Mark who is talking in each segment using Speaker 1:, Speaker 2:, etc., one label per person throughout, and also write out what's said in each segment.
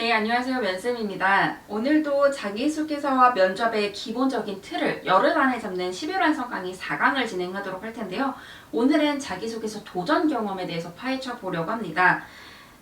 Speaker 1: 네, 안녕하세요. 면쌤입니다. 오늘도 자기소개서와 면접의 기본적인 틀을 열흘 안에 잡는 11완성 강의 4강을 진행하도록 할 텐데요. 오늘은 자기소개서 도전 경험에 대해서 파헤쳐 보려고 합니다.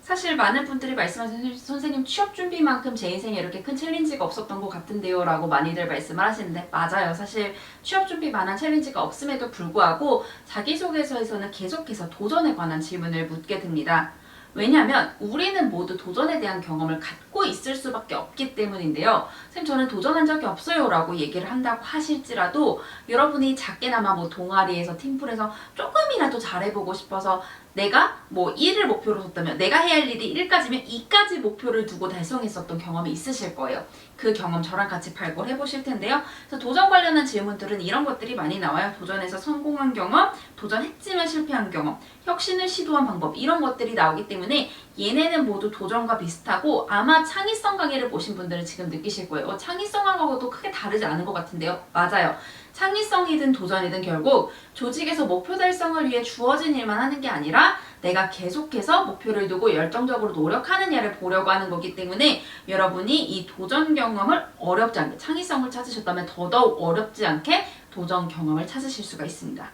Speaker 1: 사실 많은 분들이 말씀하시는 선생님 취업 준비만큼 제 인생에 이렇게 큰 챌린지가 없었던 것 같은데요 라고 많이들 말씀을 하시는데 맞아요. 사실 취업 준비만한 챌린지가 없음에도 불구하고 자기소개서에서는 계속해서 도전에 관한 질문을 묻게 됩니다. 왜냐하면 우리는 모두 도전에 대한 경험을 갖고 있을 수밖에 없기 때문인데요. 선생님 저는 도전한 적이 없어요 라고 얘기를 한다고 하실지라도 여러분이 작게나마 동아리에서 팀플에서 조금이라도 잘해보고 싶어서 내가 1을 목표로 뒀다면 내가 해야 할 일이 1까지면 2까지 목표를 두고 달성했었던 경험이 있으실 거예요. 그 경험 저랑 같이 발굴해 보실 텐데요. 그래서 도전 관련한 질문들은 이런 것들이 많이 나와요. 도전에서 성공한 경험, 도전했지만 실패한 경험, 혁신을 시도한 방법 이런 것들이 나오기 때문에 얘네는 모두 도전과 비슷하고 아마 창의성 강의를 보신 분들은 지금 느끼실 거예요. 창의성하고도 크게 다르지 않은 것 같은데요. 맞아요. 창의성이든 도전이든 결국 조직에서 목표 달성을 위해 주어진 일만 하는 게 아니라 내가 계속해서 목표를 두고 열정적으로 노력하느냐를 보려고 하는 거기 때문에 여러분이 이 도전 경험을 어렵지 않게 창의성을 찾으셨다면 더더욱 어렵지 않게 도전 경험을 찾으실 수가 있습니다.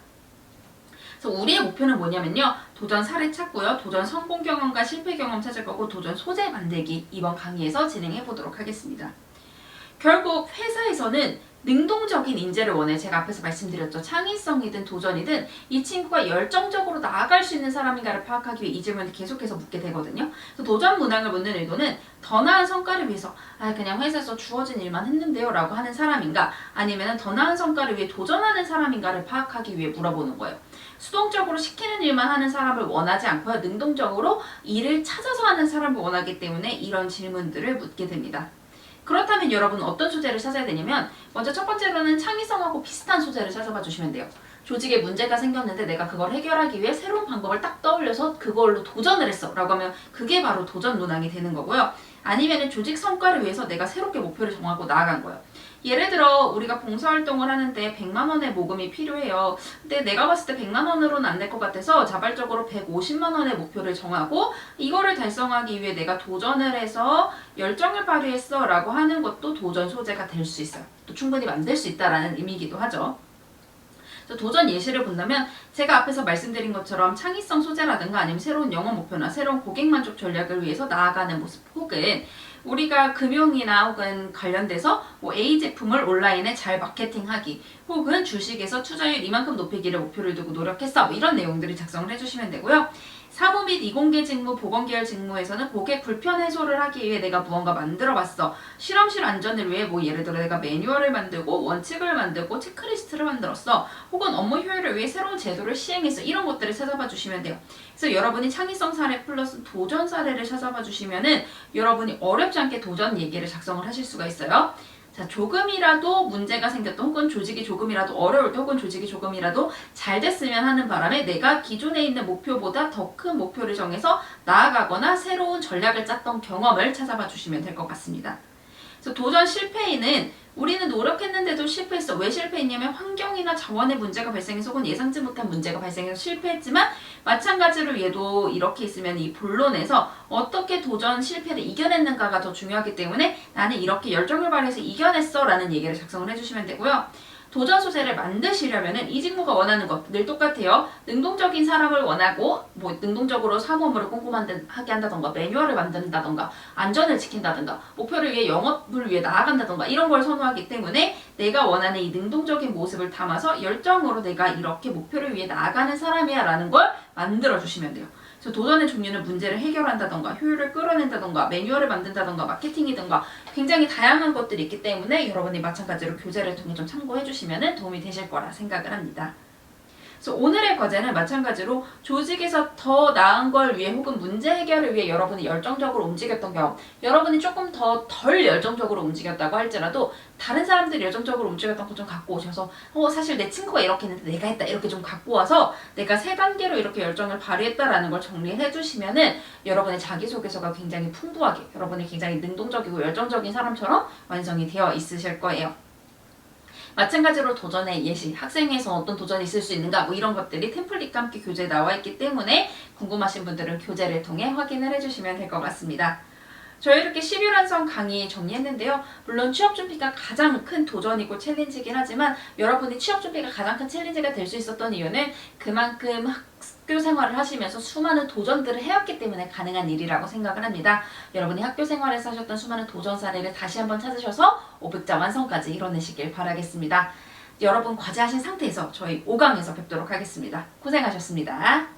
Speaker 1: 그래서 우리의 목표는 뭐냐면요. 도전 사례 찾고요. 도전 성공 경험과 실패 경험 찾을 거고 도전 소재 만들기 이번 강의에서 진행해 보도록 하겠습니다. 결국 회사에서는 능동적인 인재를 원해. 제가 앞에서 말씀드렸죠. 창의성이든 도전이든 이 친구가 열정적으로 나아갈 수 있는 사람인가를 파악하기 위해 이 질문을 계속해서 묻게 되거든요. 그래서 도전 문항을 묻는 의도는 더 나은 성과를 위해서 그냥 회사에서 주어진 일만 했는데요 라고 하는 사람인가 아니면 더 나은 성과를 위해 도전하는 사람인가를 파악하기 위해 물어보는 거예요. 수동적으로 시키는 일만 하는 사람을 원하지 않고요. 능동적으로 일을 찾아서 하는 사람을 원하기 때문에 이런 질문들을 묻게 됩니다. 그렇다면 여러분은 어떤 소재를 찾아야 되냐면 먼저 첫 번째로는 창의성하고 비슷한 소재를 찾아봐 주시면 돼요. 조직에 문제가 생겼는데 내가 그걸 해결하기 위해 새로운 방법을 딱 떠올려서 그걸로 도전을 했어 라고 하면 그게 바로 도전 문항이 되는 거고요. 아니면 조직 성과를 위해서 내가 새롭게 목표를 정하고 나아간 거예요. 예를 들어 우리가 봉사활동을 하는데 100만 원의 모금이 필요해요. 근데 내가 봤을 때 100만 원으로는 안 될 것 같아서 자발적으로 150만 원의 목표를 정하고 이거를 달성하기 위해 내가 도전을 해서 열정을 발휘했어 라고 하는 것도 도전 소재가 될 수 있어요. 또 충분히 만들 수 있다라는 의미이기도 하죠. 도전 예시를 본다면 제가 앞에서 말씀드린 것처럼 창의성 소재라든가 아니면 새로운 영업 목표나 새로운 고객 만족 전략을 위해서 나아가는 모습 혹은 우리가 금융이나 혹은 관련돼서 A 제품을 온라인에 잘 마케팅하기 혹은 주식에서 투자율 이만큼 높이기를 목표를 두고 노력했어 이런 내용들을 작성을 해주시면 되고요. 사무 및 이공계 직무, 보건계열 직무에서는 고객 불편 해소를 하기 위해 내가 무언가 만들어봤어. 실험실 안전을 위해 예를 들어 내가 매뉴얼을 만들고 원칙을 만들고 체크리스트를 만들었어. 혹은 업무 효율을 위해 새로운 제도를 시행했어. 이런 것들을 찾아봐 주시면 돼요. 그래서 여러분이 창의성 사례 플러스 도전 사례를 찾아봐 주시면은 여러분이 어렵지 않게 도전 얘기를 작성을 하실 수가 있어요. 자, 조금이라도 문제가 생겼던 혹은 조직이 조금이라도 어려울 때 혹은 조직이 조금이라도 잘 됐으면 하는 바람에 내가 기존에 있는 목표보다 더 큰 목표를 정해서 나아가거나 새로운 전략을 짰던 경험을 찾아봐 주시면 될 것 같습니다. 그래서 도전 실패인은 우리는 노력했는데도 실패했어. 왜 실패했냐면 환경이나 자원의 문제가 발생해서 혹은 예상치 못한 문제가 발생해서 실패했지만 마찬가지로 얘도 이렇게 있으면 이 본론에서 어떻게 도전 실패를 이겨냈는가가 더 중요하기 때문에 나는 이렇게 열정을 발휘해서 이겨냈어 라는 얘기를 작성을 해주시면 되고요. 도전 소재를 만드시려면은 이 직무가 원하는 것 늘 똑같아요. 능동적인 사람을 원하고 능동적으로 사무 업무를 꼼꼼하게 한다던가 매뉴얼을 만든다던가 안전을 지킨다던가 목표를 위해 영업을 위해 나아간다던가 이런 걸 선호하기 때문에 내가 원하는 이 능동적인 모습을 담아서 열정으로 내가 이렇게 목표를 위해 나아가는 사람이야 라는 걸 만들어 주시면 돼요. 그래서 도전의 종류는 문제를 해결한다던가 효율을 끌어낸다던가 매뉴얼을 만든다던가 마케팅이던가 굉장히 다양한 것들이 있기 때문에 여러분이 마찬가지로 교재를 통해 좀 참고해 주시면 도움이 되실 거라 생각을 합니다. 그래서 오늘의 과제는 마찬가지로 조직에서 더 나은 걸 위해 혹은 문제 해결을 위해 여러분이 열정적으로 움직였던 경험 여러분이 조금 더 덜 열정적으로 움직였다고 할지라도 다른 사람들이 열정적으로 움직였던 거 좀 갖고 오셔서 사실 내 친구가 이렇게 했는데 내가 했다 이렇게 좀 갖고 와서 내가 3단계로 이렇게 열정을 발휘했다라는 걸 정리해 주시면은 여러분의 자기소개서가 굉장히 풍부하게 여러분이 굉장히 능동적이고 열정적인 사람처럼 완성이 되어 있으실 거예요. 마찬가지로 도전의 예시, 학생에서 어떤 도전이 있을 수 있는가 이런 것들이 템플릿과 함께 교재에 나와 있기 때문에 궁금하신 분들은 교재를 통해 확인을 해주시면 될 것 같습니다. 저희 이렇게 11완성 강의 정리했는데요. 물론 취업 준비가 가장 큰 도전이고 챌린지긴 하지만 여러분이 취업 준비가 가장 큰 챌린지가 될 수 있었던 이유는 그만큼 학교 생활을 하시면서 수많은 도전들을 해왔기 때문에 가능한 일이라고 생각을 합니다. 여러분이 학교 생활에서 하셨던 수많은 도전 사례를 다시 한번 찾으셔서 500자 완성까지 이뤄내시길 바라겠습니다. 여러분 과제하신 상태에서 저희 5강에서 뵙도록 하겠습니다. 고생하셨습니다.